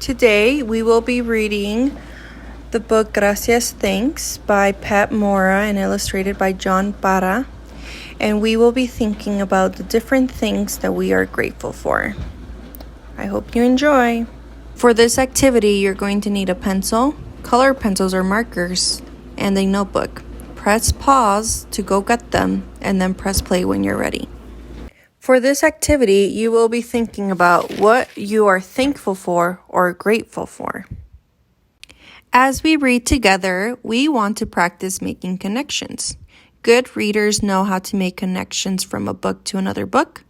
Today we will be reading the book Gracias, Thanks by Pat Mora and illustrated by John Para, and we will be thinking about the different things that we are grateful for. I hope you enjoy. For this activity, you're going to need a pencil, color pencils or markers, and a notebook. Press pause to go get them, and then press play when you're ready. For this activity, you will be thinking about what you are thankful for or grateful for. As we read together, we want to practice making connections. Good readers know how to make connections from a book to another book.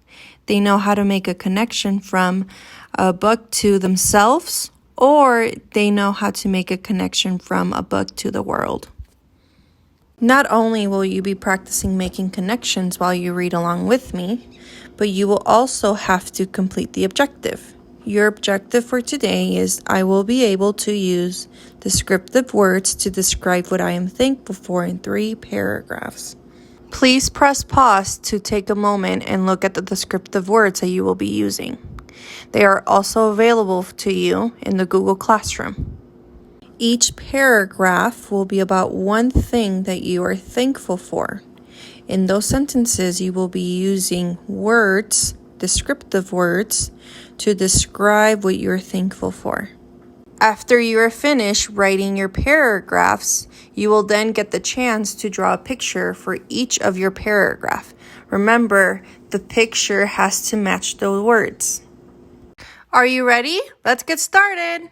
They know how to make a connection from a book to themselves, or they know how to make a connection from a book to the world. Not only will you be practicing making connections while you read along with me, but you will also have to complete the objective. Your objective for today is I will be able to use descriptive words to describe what I am thankful for in 3 paragraphs. Please press pause to take a moment and look at the descriptive words that you will be using. They are also available to you in the Google Classroom. Each paragraph will be about one thing that you are thankful for. In those sentences, you will be using words, descriptive words, to describe what you're thankful for. After you are finished writing your paragraphs, you will then get the chance to draw a picture for each of your paragraph. Remember, the picture has to match the words. Are you ready? Let's get started.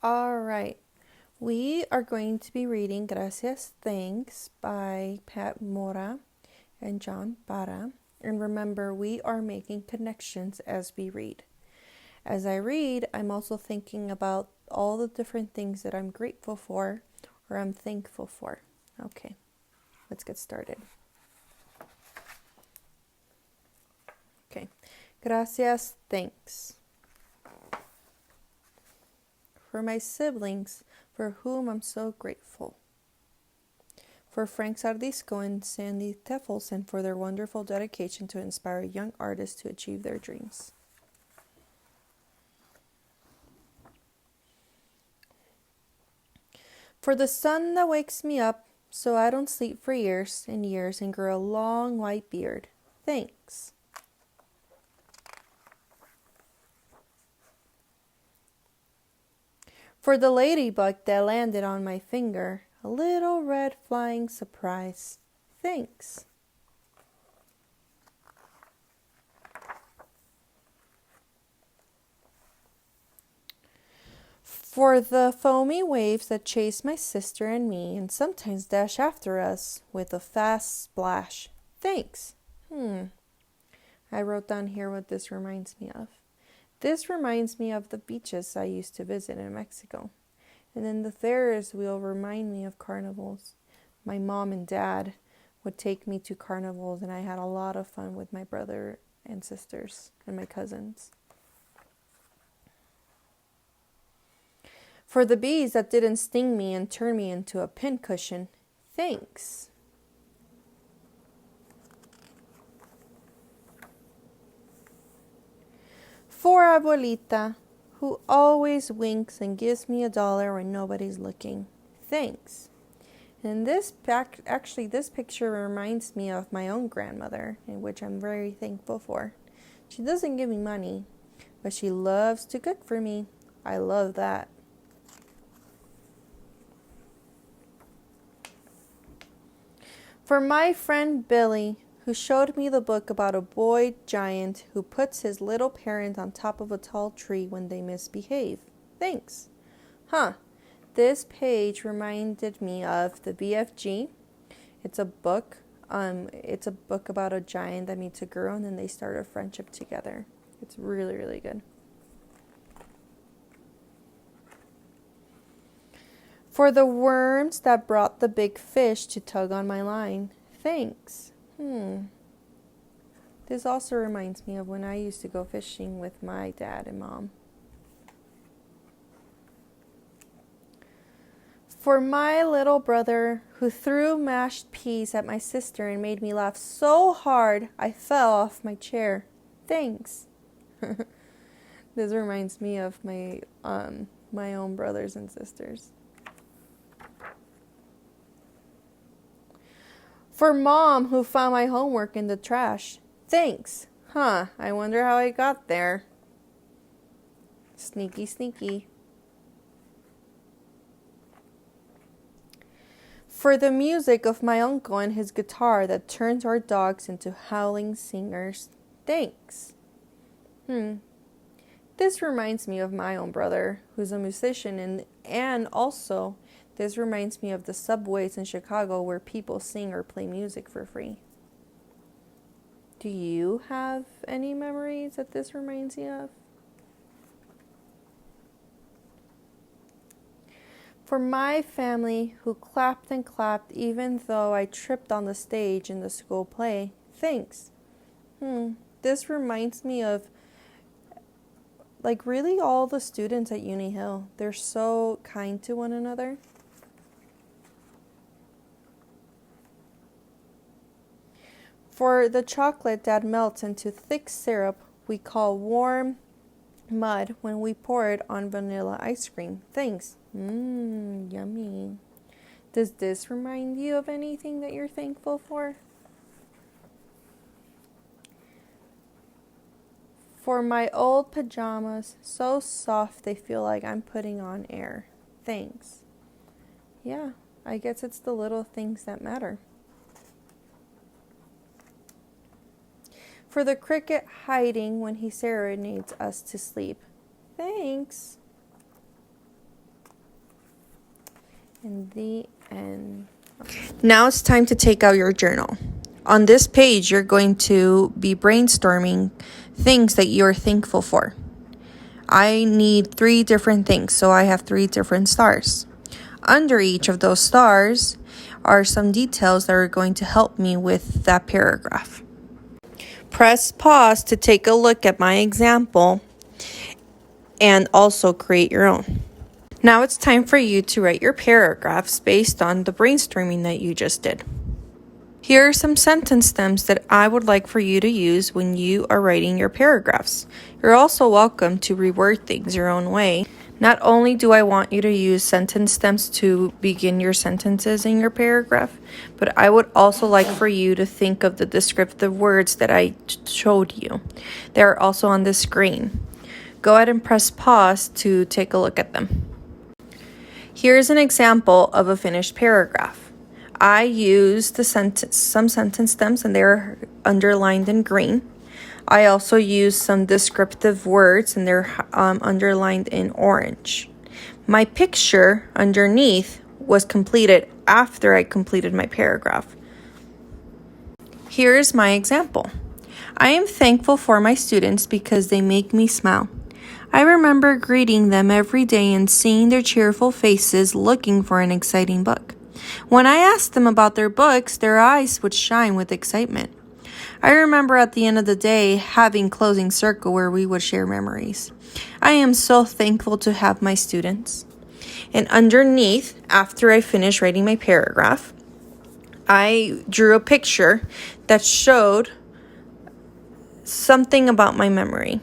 All right. We are going to be reading Gracias, Thanks by Pat Mora and John Para. And remember, we are making connections as we read. As I read, I'm also thinking about all the different things that I'm grateful for or I'm thankful for. Okay, let's get started. Okay, Gracias, Thanks. For my siblings, for whom I'm so grateful. For Frank Sardisco and Sandy Teffelson for their wonderful dedication to inspire young artists to achieve their dreams. For the sun that wakes me up so I don't sleep for years and years and grow a long white beard. Thanks. For the ladybug that landed on my finger, a little red flying surprise. Thanks. For the foamy waves that chase my sister and me and sometimes dash after us with a fast splash. Thanks. I wrote down here what this reminds me of. This reminds me of the beaches I used to visit in Mexico. And then the Ferris wheel remind me of carnivals. My mom and dad would take me to carnivals, and I had a lot of fun with my brother and sisters and my cousins. For the bees that didn't sting me and turn me into a pincushion, thanks. For Abuelita, who always winks and gives me $1 when nobody's looking. Thanks. And this picture reminds me of my own grandmother, in which I'm very thankful for. She doesn't give me money, but she loves to cook for me. I love that. For my friend Billy, who showed me the book about a boy giant who puts his little parent on top of a tall tree when they misbehave. Thanks. This page reminded me of the BFG. It's a book. It's a book about a giant that meets a girl and then they start a friendship together. It's really, really good. For the worms that brought the big fish to tug on my line. Thanks. This also reminds me of when I used to go fishing with my dad and mom. For my little brother who threw mashed peas at my sister and made me laugh so hard I fell off my chair. Thanks. This reminds me of my own brothers and sisters. For Mom, who found my homework in the trash. Thanks. Huh, I wonder how I got there. Sneaky, sneaky. For the music of my uncle and his guitar that turns our dogs into howling singers. Thanks. This reminds me of my own brother, who's a musician, and also this reminds me of the subways in Chicago where people sing or play music for free. Do you have any memories that this reminds you of? For my family, who clapped and clapped even though I tripped on the stage in the school play. Thanks. This reminds me of really all the students at Uni Hill. They're so kind to one another. For the chocolate that melts into thick syrup we call warm mud when we pour it on vanilla ice cream. Thanks. Yummy. Does this remind you of anything that you're thankful for? For my old pajamas, so soft they feel like I'm putting on air. Thanks. Yeah, I guess it's the little things that matter. For the cricket hiding when he serenades us to sleep. Thanks. In the end. Now it's time to take out your journal. On this page, you're going to be brainstorming things that you're thankful for. I need 3 different things, so I have 3 different stars. Under each of those stars are some details that are going to help me with that paragraph. Press pause to take a look at my example and also create your own. Now it's time for you to write your paragraphs based on the brainstorming that you just did. Here are some sentence stems that I would like for you to use when you are writing your paragraphs. You're also welcome to reword things your own way. Not only do I want you to use sentence stems to begin your sentences in your paragraph, but I would also like for you to think of the descriptive words that I showed you. They are also on the screen. Go ahead and press pause to take a look at them. Here's an example of a finished paragraph. I used some sentence stems and they're underlined in green. I also used some descriptive words and they're underlined in orange. My picture underneath was completed after I completed my paragraph. Here's my example. I am thankful for my students because they make me smile. I remember greeting them every day and seeing their cheerful faces looking for an exciting book. When I asked them about their books, their eyes would shine with excitement. I remember at the end of the day having closing circle where we would share memories. I am so thankful to have my students. And underneath, after I finished writing my paragraph, I drew a picture that showed something about my memory.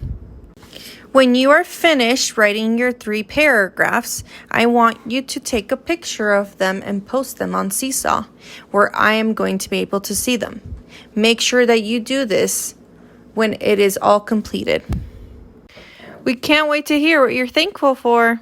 When you are finished writing your 3 paragraphs, I want you to take a picture of them and post them on Seesaw, where I am going to be able to see them. Make sure that you do this when it is all completed. We can't wait to hear what you're thankful for.